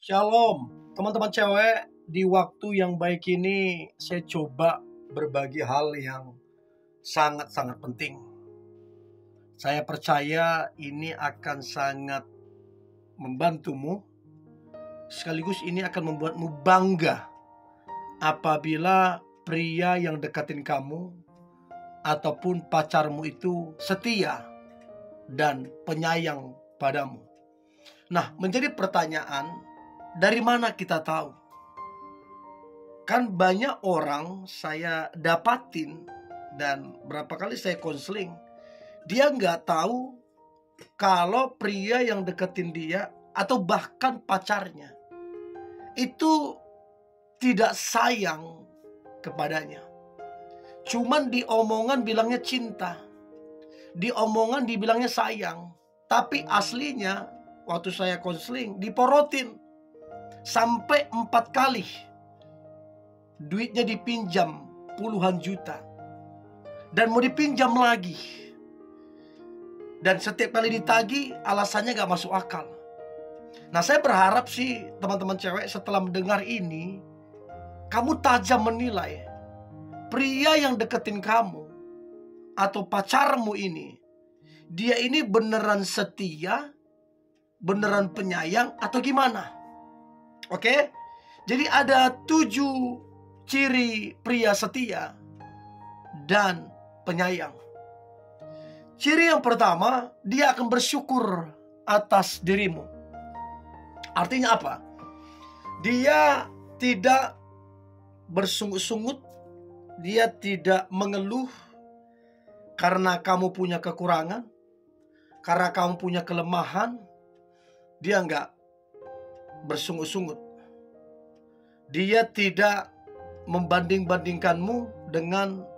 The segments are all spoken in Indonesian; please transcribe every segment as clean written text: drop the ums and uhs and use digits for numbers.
Shalom, teman-teman cewek. Di waktu yang baik ini saya coba berbagi hal yang sangat-sangat penting. Saya percaya ini akan sangat membantumu, sekaligus ini akan membuatmu bangga apabila pria yang deketin kamu ataupun pacarmu itu setia dan penyayang padamu. Nah, menjadi pertanyaan, dari mana kita tahu? Kan banyak orang saya dapatin dan berapa kali saya konseling, dia nggak tahu kalau pria yang deketin dia atau bahkan pacarnya itu tidak sayang kepadanya. Cuman di omongan bilangnya cinta, di omongan dibilangnya sayang, tapi aslinya waktu saya konseling diporotin sampai 4 kali. Duitnya dipinjam puluhan juta dan mau dipinjam lagi, dan setiap kali ditagih alasannya gak masuk akal. Nah, saya berharap sih teman-teman cewek setelah mendengar ini, kamu tajam menilai pria yang deketin kamu atau pacarmu ini, dia ini beneran setia, beneran penyayang atau gimana? Oke? Jadi ada 7 ciri pria setia dan penyayang. Ciri yang pertama, dia akan bersyukur atas dirimu. Artinya apa? Dia tidak bersungut-sungut, dia tidak mengeluh karena kamu punya kekurangan, karena kamu punya kelemahan. Dia enggak bersungut-sungut. Dia tidak membanding-bandingkanmu dengan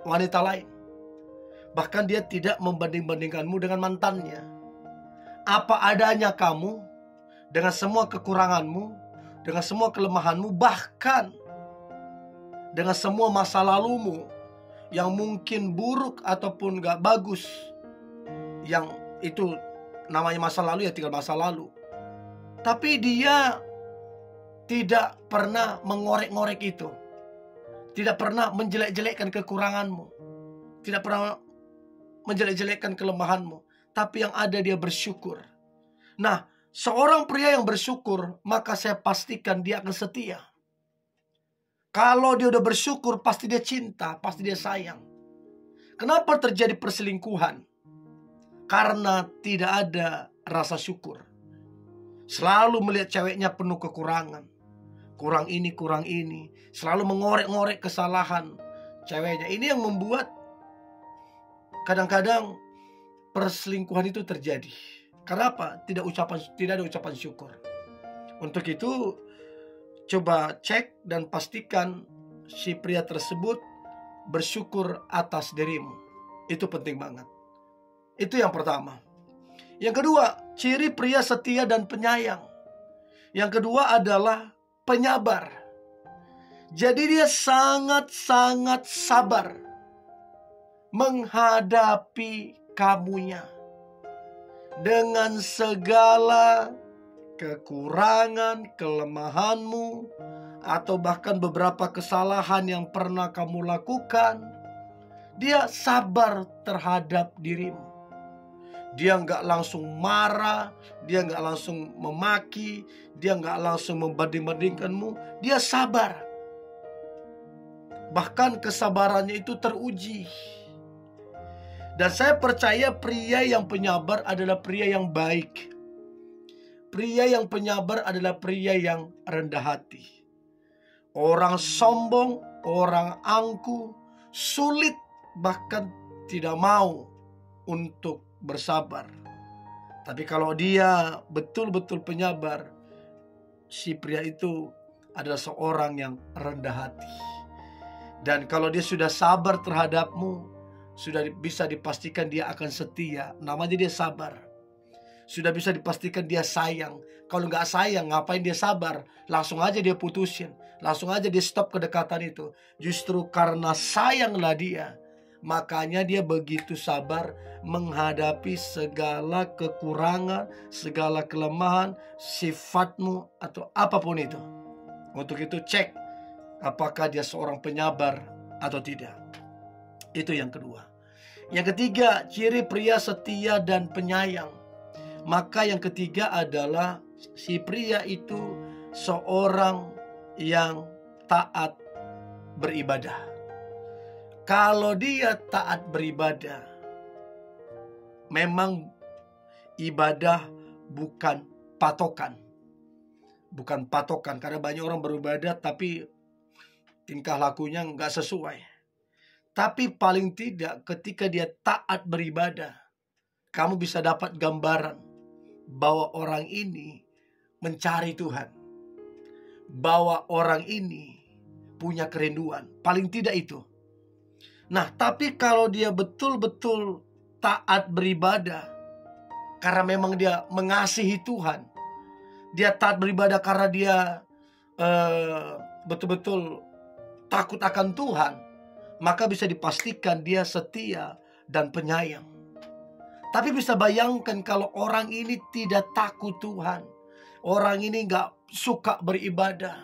wanita lain. Bahkan dia tidak membanding-bandingkanmu dengan mantannya. Apa adanya kamu, dengan semua kekuranganmu, dengan semua kelemahanmu, bahkan dengan semua masa lalumu yang mungkin buruk ataupun gak bagus. Yang itu namanya masa lalu, ya tinggal masa lalu. Tapi dia tidak pernah mengorek-ngorek itu. Tidak pernah menjelek-jelekkan kekuranganmu. Tidak pernah menjelek-jelekkan kelemahanmu. Tapi yang ada dia bersyukur. Nah, seorang pria yang bersyukur, maka saya pastikan dia akan setia. Kalau dia udah bersyukur, pasti dia cinta, pasti dia sayang. Kenapa terjadi perselingkuhan? Karena tidak ada rasa syukur. Selalu melihat ceweknya penuh kekurangan. Kurang ini. Selalu mengorek-ngorek kesalahan ceweknya. Ini yang membuat kadang-kadang perselingkuhan itu terjadi. Karena apa? Tidak ada ucapan syukur. Untuk itu, coba cek dan pastikan si pria tersebut bersyukur atas dirimu. Itu penting banget. Itu yang pertama. Yang kedua, ciri pria setia dan penyayang. Yang kedua adalah penyabar. Jadi dia sangat-sangat sabar menghadapi kamunya dengan segala kekurangan, kelemahanmu, atau bahkan beberapa kesalahan yang pernah kamu lakukan. Dia sabar terhadap dirimu. Dia nggak langsung marah, dia nggak langsung memaki, dia nggak langsung membanding-bandingkanmu. Dia sabar. Bahkan kesabarannya itu teruji. Dan saya percaya pria yang penyabar adalah pria yang baik. Pria yang penyabar adalah pria yang rendah hati. Orang sombong, orang angkuh, sulit bahkan tidak mau untuk bersabar. Tapi kalau dia betul-betul penyabar, si pria itu adalah seorang yang rendah hati. Dan kalau dia sudah sabar terhadapmu, sudah bisa dipastikan dia akan setia. Namanya dia sabar. Sudah bisa dipastikan dia sayang. Kalau nggak sayang, ngapain dia sabar? Langsung aja dia putusin. Langsung aja dia stop kedekatan itu. Justru karena sayanglah dia, Makanya dia begitu sabar menghadapi segala kekurangan, segala kelemahan, sifatmu atau apapun itu. Untuk itu cek apakah dia seorang penyabar atau tidak. Itu yang kedua. Yang ketiga, ciri pria setia dan penyayang. Maka yang ketiga adalah si pria itu seorang yang taat beribadah. Kalau dia taat beribadah, memang ibadah bukan patokan. Bukan patokan, karena banyak orang beribadah tapi tingkah lakunya nggak sesuai. Tapi paling tidak ketika dia taat beribadah, kamu bisa dapat gambaran bahwa orang ini mencari Tuhan. Bahwa orang ini punya kerinduan. Paling tidak itu. Nah, tapi kalau dia betul-betul taat beribadah karena memang dia mengasihi Tuhan, dia taat beribadah karena dia betul-betul takut akan Tuhan, maka bisa dipastikan dia setia dan penyayang. Tapi bisa bayangkan kalau orang ini tidak takut Tuhan, orang ini gak suka beribadah,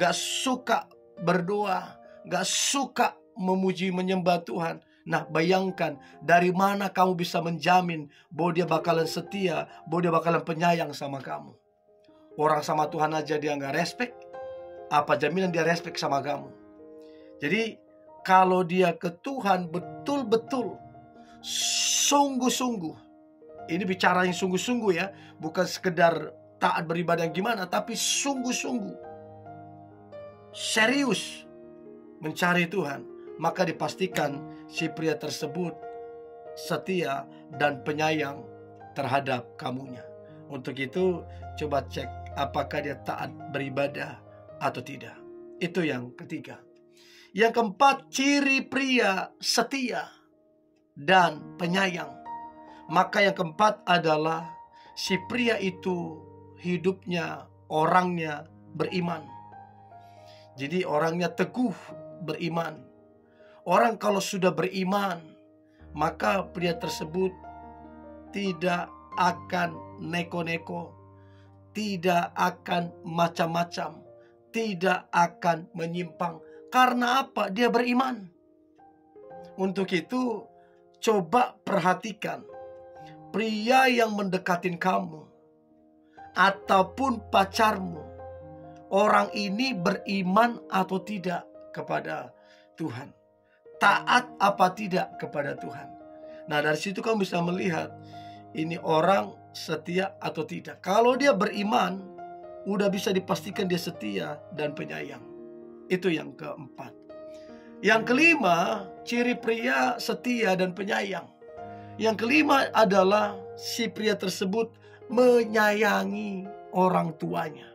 gak suka berdoa, gak suka memuji menyembah Tuhan. Nah, bayangkan dari mana kamu bisa menjamin bahwa dia bakalan setia, bahwa dia bakalan penyayang sama kamu. Orang sama Tuhan aja dia gak respect, apa jaminan dia respect sama kamu? Jadi kalau dia ke Tuhan betul-betul sungguh-sungguh, ini bicara yang sungguh-sungguh ya, bukan sekedar taat beribadah gimana, tapi sungguh-sungguh serius mencari Tuhan, maka dipastikan si pria tersebut setia dan penyayang terhadap kamunya. Untuk itu coba cek apakah dia taat beribadah atau tidak. Itu yang ketiga. Yang keempat, ciri pria setia dan penyayang. Maka yang keempat adalah si pria itu hidupnya, orangnya beriman. Jadi orangnya teguh beriman. Orang kalau sudah beriman, maka pria tersebut tidak akan neko-neko, tidak akan macam-macam, tidak akan menyimpang. Karena apa? Dia beriman. Untuk itu coba perhatikan pria yang mendekatin kamu ataupun pacarmu, orang ini beriman atau tidak kepada Tuhan, taat apa tidak kepada Tuhan. Nah, dari situ kamu bisa melihat ini orang setia atau tidak. Kalau dia beriman, udah bisa dipastikan dia setia dan penyayang. Itu yang keempat. Yang kelima, ciri pria setia dan penyayang. Yang kelima adalah si pria tersebut menyayangi orang tuanya.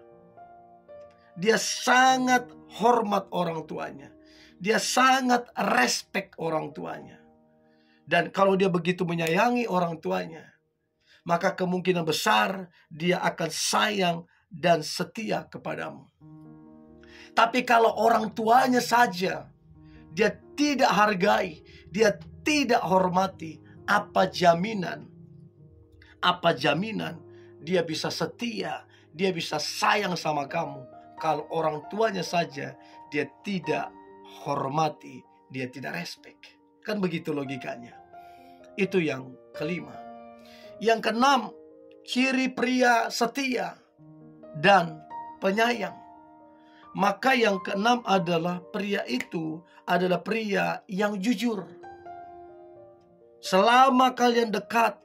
Dia sangat hormat orang tuanya. Dia sangat respect orang tuanya. Dan kalau dia begitu menyayangi orang tuanya, maka kemungkinan besar dia akan sayang dan setia kepadamu. Tapi kalau orang tuanya saja dia tidak hargai, dia tidak hormati, apa jaminan dia bisa setia, dia bisa sayang sama kamu kalau orang tuanya saja dia tidak hormati, dia tidak respect. Kan begitu logikanya. Itu yang kelima. Yang keenam, ciri pria setia dan penyayang. Maka yang keenam adalah pria itu adalah pria yang jujur. Selama kalian dekat,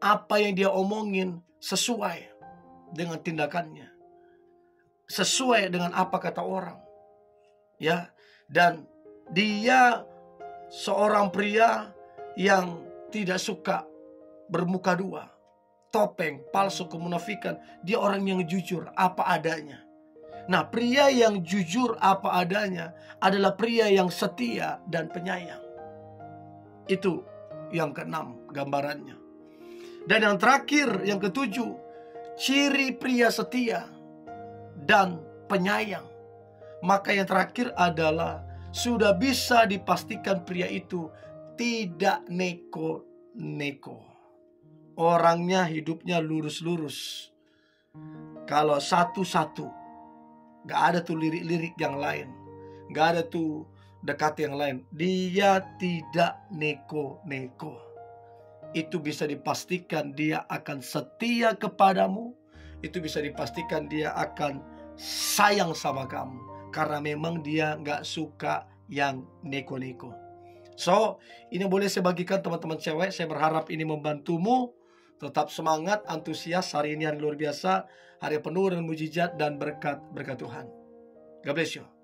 apa yang dia omongin sesuai dengan tindakannya, sesuai dengan apa kata orang, ya. Dan dia seorang pria yang tidak suka bermuka dua, topeng, palsu, kemunafikan. Dia orang yang jujur apa adanya. Nah, pria yang jujur apa adanya adalah pria yang setia dan penyayang. Itu yang keenam gambarannya. Dan yang terakhir, yang ketujuh, ciri pria setia dan penyayang. Maka yang terakhir adalah sudah bisa dipastikan pria itu tidak neko-neko. Orangnya hidupnya lurus-lurus. Kalau satu-satu, gak ada tuh lirik-lirik yang lain, gak ada tuh dekat yang lain. Dia tidak neko-neko. Itu bisa dipastikan dia akan setia kepadamu. Itu bisa dipastikan dia akan sayang sama kamu, karena memang dia gak suka yang neko-neko. So, ini boleh saya bagikan teman-teman cewek. Saya berharap ini membantumu. Tetap semangat, antusias. Hari ini yang luar biasa, hari penuh dengan mujizat dan berkat Tuhan. God bless you.